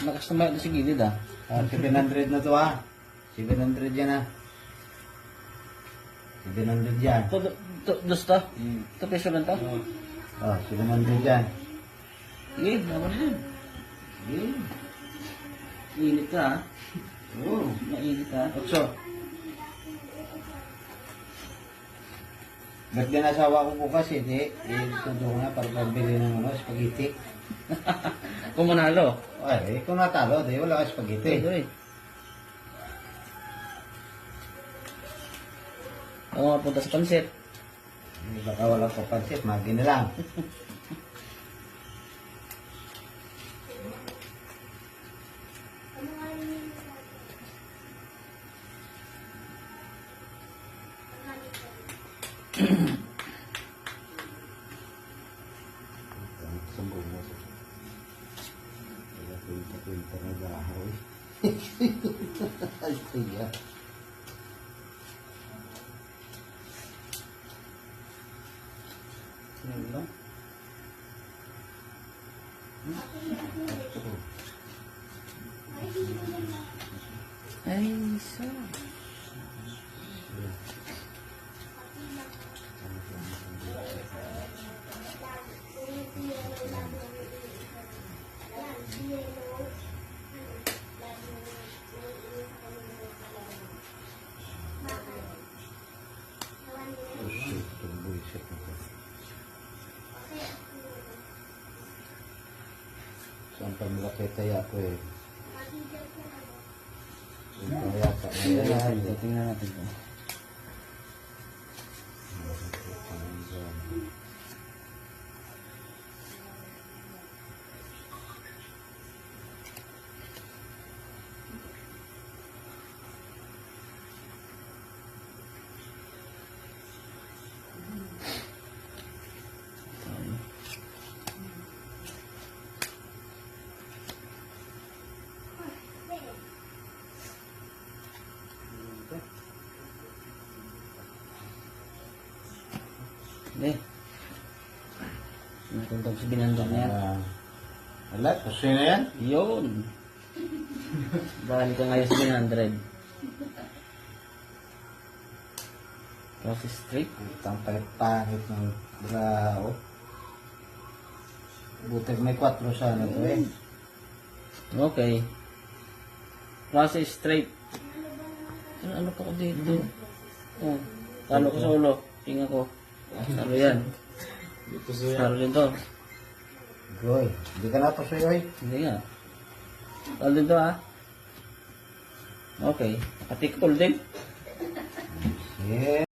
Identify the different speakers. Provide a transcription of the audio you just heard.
Speaker 1: lakas na mayat na si gilid ah.
Speaker 2: 700 na to ah. 700 yan ah. 700 yan.
Speaker 1: Dos to? Ito peso lang to?
Speaker 2: Oh, 700 yan.
Speaker 1: Sige, naman na yun. Init ka ah.
Speaker 2: Oo.
Speaker 1: Mainit ka.
Speaker 2: 8. Ba't ginasawa ko bukas hindi? Tutulong na para pambili ng spaghetti.
Speaker 1: Kung manalo.
Speaker 2: Ay, kung natalo, di wala ka spaghetti.
Speaker 1: Ito eh. Ako mapunta sa pansit.
Speaker 2: Baka wala ko pansit, magi na lang. Sambung mo sa pinta na gahoy. Ay, kaya.
Speaker 1: Ano? Ay, so.
Speaker 2: Saan pa malaki kaya ko eh. Kaya ka. Kaya
Speaker 1: Tingnan natin ito. Eh. Natutog sa binandog na yan.
Speaker 2: Wala, kasi na yan.
Speaker 1: Yun. Balik ka ngayon sa 100. Cross straight.
Speaker 2: Ang pangit ng brao. Buti may 4 sana to eh.
Speaker 1: Okay. Cross straight. Ano pa ko dito? Oh. Talo ko sa ulo. Tingnan ko. Talo yan. Talo din to.
Speaker 2: Goy, hindi ka na to sa'yo eh.
Speaker 1: Hindi nga. Talo din to ah. Okay. Nakatik all din.
Speaker 2: Yeah.